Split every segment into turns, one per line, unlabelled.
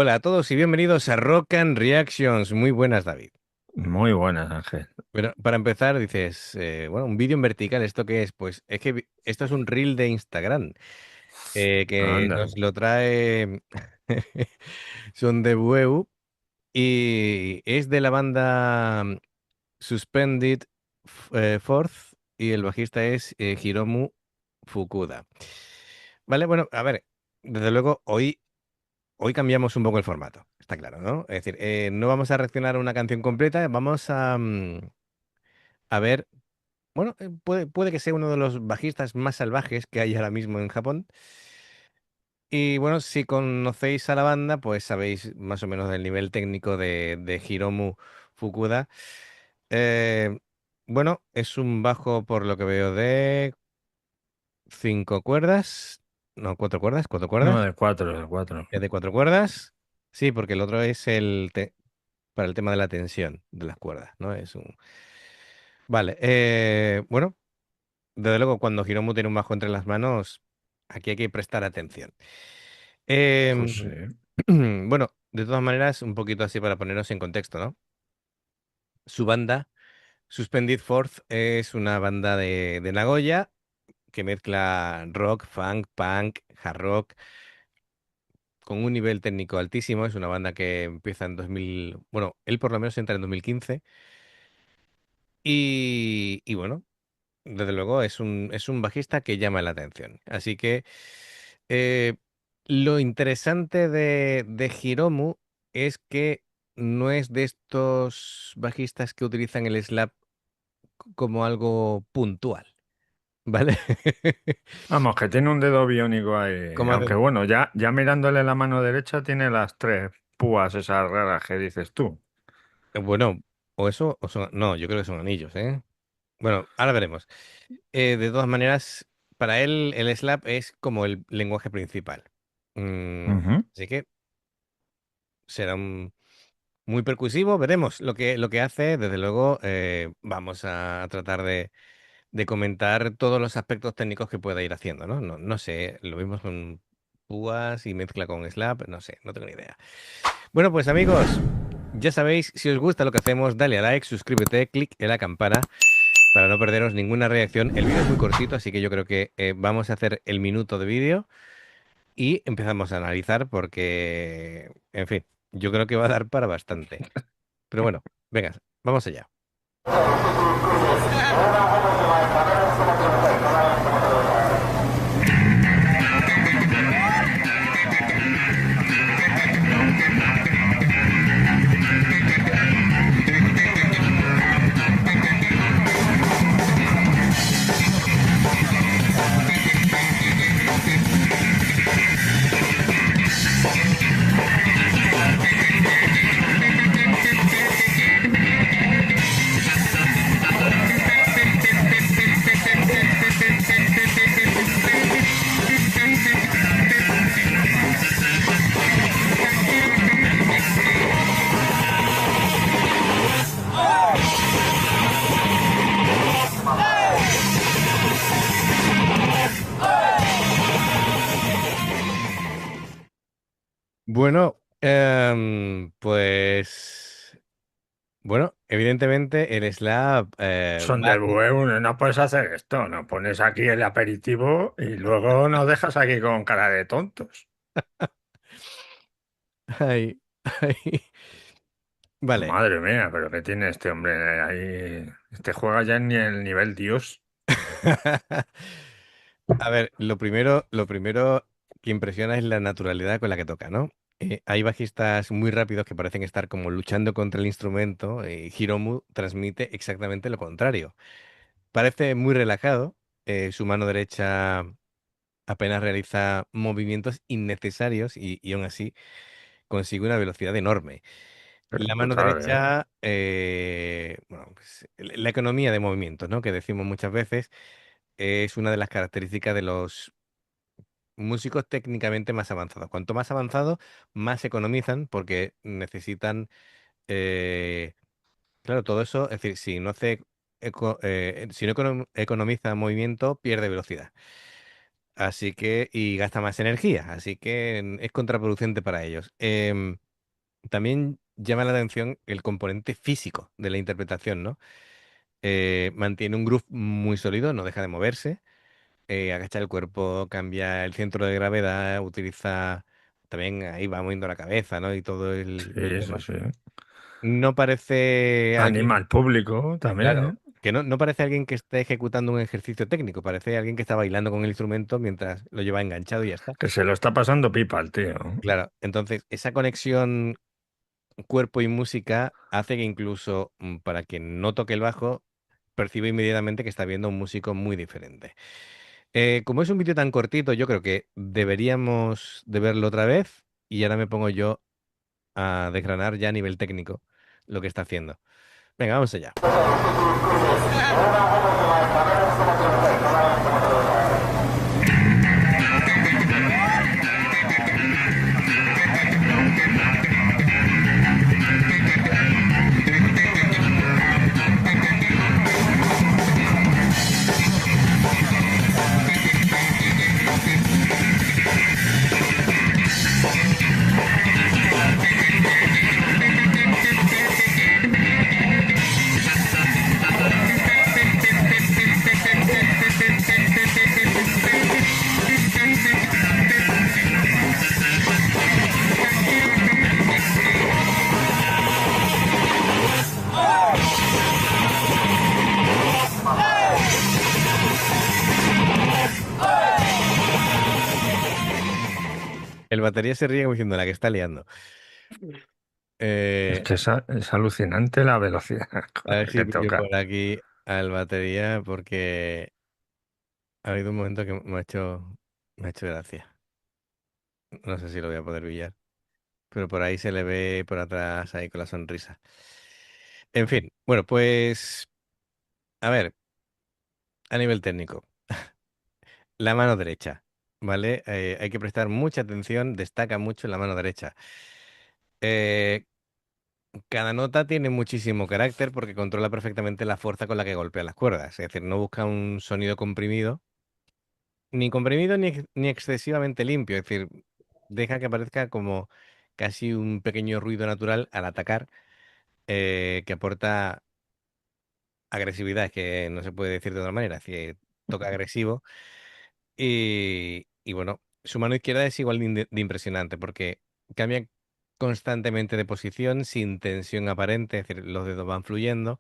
Hola a todos y bienvenidos a Rock and Reactions. Muy buenas, David.
Muy buenas, Ángel.
Pero para empezar, dices, bueno, un vídeo en vertical, ¿esto qué es? Pues es que esto es un reel de Instagram que
Anda.
nos lo trae Son de Bueu y es de la banda Suspended Fourth y el bajista es Hiromu Fukuda. Vale, bueno, a ver, desde luego hoy cambiamos un poco el formato, está claro, ¿no? Es decir, no vamos a reaccionar a una canción completa, vamos a ver, bueno, puede que sea uno de los bajistas más salvajes que hay ahora mismo en Japón. Y bueno, si conocéis a la banda, pues sabéis más o menos del nivel técnico de Hiromu Fukuda. Eh, bueno, es un bajo, por lo que veo, de 5 cuerdas, no, 4 cuerdas, 4 cuerdas,
No, de cuatro, de cuatro.
es de 4 cuerdas. Sí, porque el otro es para el tema de la tensión de las cuerdas, ¿no? Vale, bueno, desde luego cuando Hiromu tiene un bajo entre las manos, aquí hay que prestar atención.
Pues sí.
Em, bueno, de todas maneras, un poquito así para ponernos en contexto, ¿no? Su banda, Suspended Fourth, es una banda de Nagoya que mezcla rock, funk, punk, hard rock, con un nivel técnico altísimo. Es una banda que empieza en 2000, bueno, él por lo menos entra en 2015. Y bueno, desde luego es un bajista que llama la atención. Así que eh, lo interesante de Hiromu es que no es de estos bajistas que utilizan el slap como algo puntual, ¿vale?
Vamos, que tiene un dedo biónico ahí.
Como
Aunque
hacen,
bueno, ya mirándole la mano derecha tiene las tres púas esas raras que dices tú.
bueno, o eso, no, yo creo que son anillos, ¿eh? Bueno, ahora veremos. De todas maneras, para él el slap es como el lenguaje principal. Mm,
Ujú.
así que será muy percusivo, veremos lo que hace. Desde luego, vamos a tratar de comentar todos los aspectos técnicos que pueda ir haciendo, ¿no? No, no sé, lo vimos con púas y mezcla con slap, no sé, no tengo ni idea. Bueno, pues amigos, ya sabéis, si os gusta lo que hacemos, dale a like, suscríbete, clic en la campana para no perderos ninguna reacción. El vídeo es muy cortito, así que yo creo que vamos a hacer el minuto de vídeo y empezamos a analizar porque, en fin, yo creo que va a dar para bastante. Pero bueno, venga, vamos allá. Bueno, pues, bueno, evidentemente el slab
Son de Bueu, no puedes hacer esto. No pones aquí el aperitivo y luego nos dejas aquí con cara de tontos.
ay, ay, vale.
Madre mía, pero ¿qué tiene este hombre ahí? Este juega ya en el nivel Dios.
A ver, lo primero que impresiona es la naturalidad con la que toca, ¿no? Hay bajistas muy rápidos que parecen estar como luchando contra el instrumento y Hiromu transmite exactamente lo contrario. Parece muy relajado, su mano derecha apenas realiza movimientos innecesarios y aún así consigue una velocidad enorme. La mano
Brutal, ¿eh?
derecha, bueno, pues, la economía de movimientos, ¿no? Que decimos muchas veces, es una de las características de los músicos técnicamente más avanzados. Cuanto más avanzados, más economizan porque necesitan, eh, claro, todo eso, es decir, si no economiza movimiento, pierde velocidad. Así que, y gasta más energía, así que es contraproducente para ellos. También llama la atención el componente físico de la interpretación, ¿no? Mantiene un groove muy sólido, no deja de moverse, agacha el cuerpo, cambia el centro de gravedad, utiliza, también ahí va moviendo la cabeza, ¿no? Y todo el
Sí, sí,
tema.
sí.
No parece
Anima
alguien,
al público
claro,
también,
que no parece alguien que esté ejecutando un ejercicio técnico, parece alguien que está bailando con el instrumento mientras lo lleva enganchado y ya está.
que se lo está pasando pipa al tío.
Claro, entonces esa conexión cuerpo y música hace que incluso para quien no toque el bajo, percibe inmediatamente que está viendo a un músico muy diferente. Como es un vídeo tan cortito, yo creo que deberíamos de verlo otra vez y ahora me pongo yo a desgranar ya a nivel técnico lo que está haciendo. Venga, vamos allá. El batería se ríe como diciendo la que está liando.
Es
Eh,
que es alucinante la velocidad
a
con
ver
la
si
que
pillo
toca.
por aquí al batería porque ha habido un momento que me ha hecho gracia. No sé si lo voy a poder pillar, pero por ahí se le ve por atrás ahí con la sonrisa. En fin, bueno, pues a ver, a nivel técnico, la mano derecha, ¿vale? Hay que prestar mucha atención, destaca mucho la mano derecha. Eh, Cada nota tiene muchísimo carácter porque controla perfectamente la fuerza con la que golpea las cuerdas, es decir, no busca un sonido comprimido, ni comprimido ni excesivamente limpio, es decir, deja que parezca como casi un pequeño ruido natural al atacar, que aporta agresividad, es que no se puede decir de otra manera, es decir, toca agresivo. Y bueno, su mano izquierda es igual de impresionante porque cambia constantemente de posición sin tensión aparente, es decir, los dedos van fluyendo.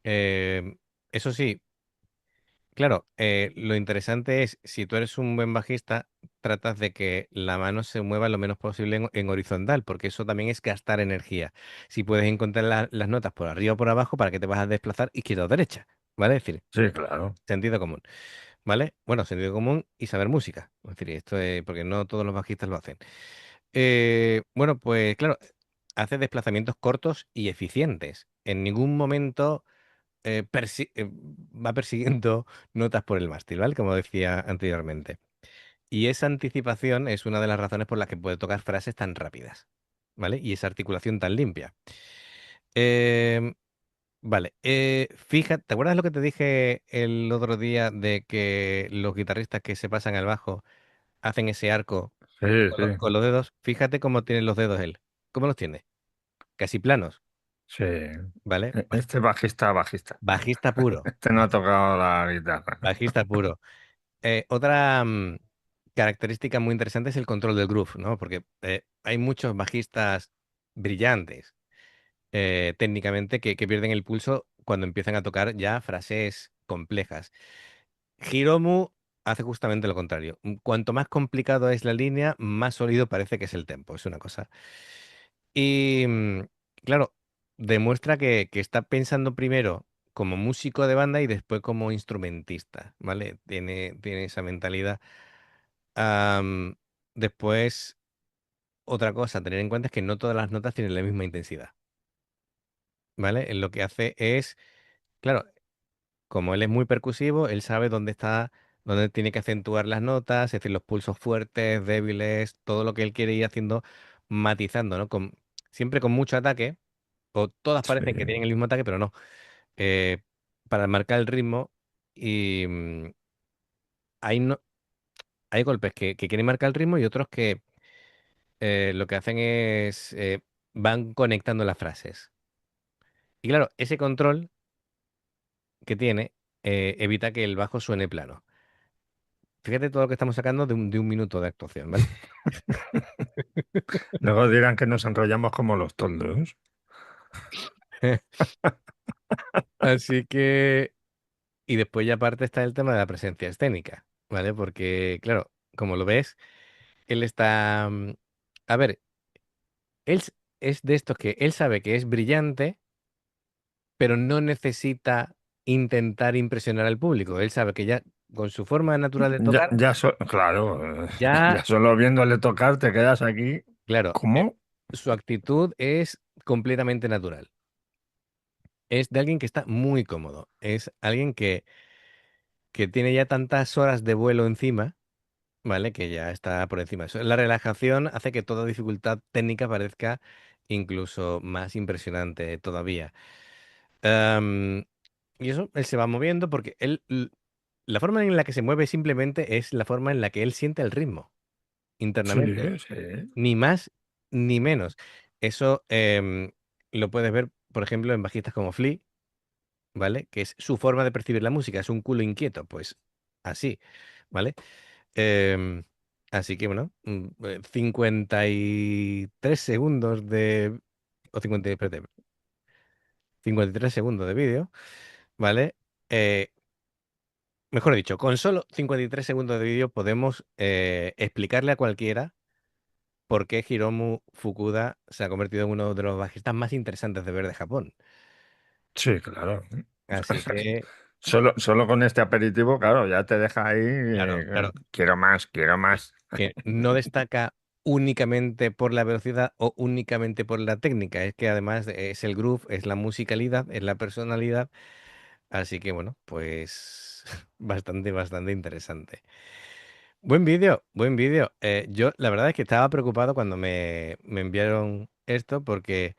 Eso sí, claro, lo interesante es, si tú eres un buen bajista, tratas de que la mano se mueva lo menos posible en horizontal, porque eso también es gastar energía. Si puedes encontrar las notas por arriba o por abajo, ¿para que te vas a desplazar izquierda o derecha? ¿Vale? Es decir,
Sí, claro.
sentido común. ¿Vale? Bueno, sentido común y saber música. Es decir, esto es porque no todos los bajistas lo hacen. Bueno, pues claro, hace desplazamientos cortos y eficientes. En ningún momento va persiguiendo notas por el mástil, ¿vale? Como decía anteriormente. Y esa anticipación es una de las razones por las que puede tocar frases tan rápidas, ¿vale? Y esa articulación tan limpia. Em, Vale, fíjate, ¿te acuerdas lo que te dije el otro día de que los guitarristas que se pasan al bajo hacen ese arco
Sí,
con,
sí,
con los dedos? Fíjate cómo tiene los dedos él. ¿Cómo los tiene? Casi planos,
sí.
¿vale?
Este bajista, bajista.
Bajista puro,
Este no ha tocado la guitarra.
bajista puro. Otra característica muy interesante es el control del groove, ¿no? Porque hay muchos bajistas brillantes técnicamente que pierden el pulso cuando empiezan a tocar ya frases complejas. Hiromu hace justamente lo contrario. Cuanto más complicado es la línea, más sólido parece que es el tempo. Es una cosa. Y claro, demuestra que está pensando primero como músico de banda y después como instrumentista, ¿vale? Tiene esa mentalidad. Am, Después, otra cosa a tener en cuenta es que no todas las notas tienen la misma intensidad, ¿vale? Lo que hace es, claro, como él es muy percusivo, él sabe dónde está, dónde tiene que acentuar las notas, es decir, los pulsos fuertes, débiles, todo lo que él quiere ir haciendo, matizando, ¿no? Siempre con mucho ataque, o todas
Sí.
parecen que tienen el mismo ataque, pero no. Para marcar el ritmo y ahí no. hay golpes que quieren marcar el ritmo y otros que lo que hacen es van conectando las frases. Y claro, ese control que tiene evita que el bajo suene plano. Fíjate todo lo que estamos sacando de un minuto de actuación, ¿vale?
Luego dirán que nos enrollamos como los toldos.
Así que, y después ya aparte está el tema de la presencia escénica, ¿vale? Porque, claro, como lo ves, él está, a ver, él es de estos que él sabe que es brillante, pero no necesita intentar impresionar al público. Él sabe que ya con su forma natural de
Ya,
tocar,
claro,
ya,
ya solo viéndole tocar te quedas aquí.
claro,
¿Cómo?
su actitud es completamente natural. Es de alguien que está muy cómodo. Es alguien que tiene ya tantas horas de vuelo encima, ¿vale? Que ya está por encima de eso. La relajación hace que toda dificultad técnica parezca incluso más impresionante todavía. Am, y eso, él se va moviendo porque la forma en la que se mueve simplemente es la forma en la que él siente el ritmo
Sí,
internamente.
sí.
Ni más ni menos. Eso lo puedes ver, por ejemplo, en bajistas como Flea, ¿vale? Que es su forma de percibir la música, es un culo inquieto, pues así, ¿vale? Em, Así que bueno, 53 segundos o 50, espérate, 53 segundos de vídeo, ¿vale? Eh, Mejor dicho, con solo 53 segundos de vídeo podemos explicarle a cualquiera por qué Hiromu Fukuda se ha convertido en uno de los bajistas más interesantes de ver de Japón.
Sí, claro. O
Así
sea,
que,
solo con este aperitivo, claro, ya te deja ahí.
claro, claro,
Quiero más, quiero más.
que no destaca únicamente por la velocidad o únicamente por la técnica, es que además es el groove, es la musicalidad, es la personalidad, así que bueno, pues bastante, bastante interesante. Buen vídeo, buen vídeo. Yo la verdad es que estaba preocupado cuando me enviaron esto porque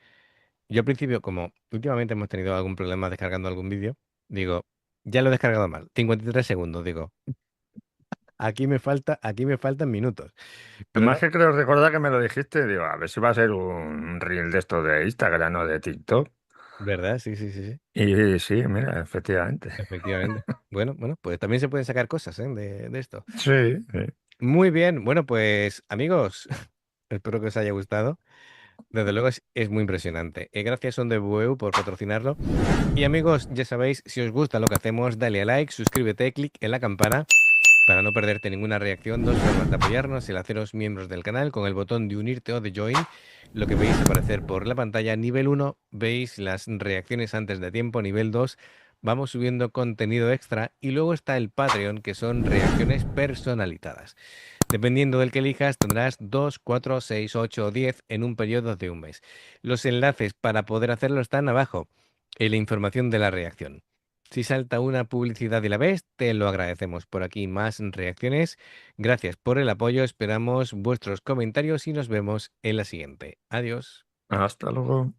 yo al principio, como últimamente hemos tenido algún problema descargando algún vídeo, digo, ya lo he descargado mal, 53 segundos, digo, aquí me faltan minutos. Pero
Además
no,
que creo recordar que me lo dijiste, digo, a ver si va a ser un reel de esto de Instagram o de TikTok.
¿verdad? Sí, sí, sí, sí.
Y sí, mira, efectivamente.
Efectivamente. Bueno, bueno, pues también se pueden sacar cosas, ¿eh? de esto.
Sí, sí.
Muy bien. Bueno, pues amigos, espero que os haya gustado. Desde luego es muy impresionante. Gracias Ondebue por patrocinarlo. Y amigos, ya sabéis, si os gusta lo que hacemos, dale a like, suscríbete, clic en la campana para no perderte ninguna reacción. Dos formas de apoyarnos: el haceros miembros del canal con el botón de unirte o de join. Lo que veis aparecer por la pantalla. Nivel 1, veis las reacciones antes de tiempo. Nivel 2, vamos subiendo contenido extra. Y luego está el Patreon, que son reacciones personalizadas. Dependiendo del que elijas, tendrás 2, 4, 6, 8 o 10 en un periodo de un mes. Los enlaces para poder hacerlo están abajo en la información de la reacción. Si salta una publicidad y la ves, te lo agradecemos. Por aquí más reacciones. Gracias por el apoyo. Esperamos vuestros comentarios y nos vemos en la siguiente. Adiós.
Hasta luego.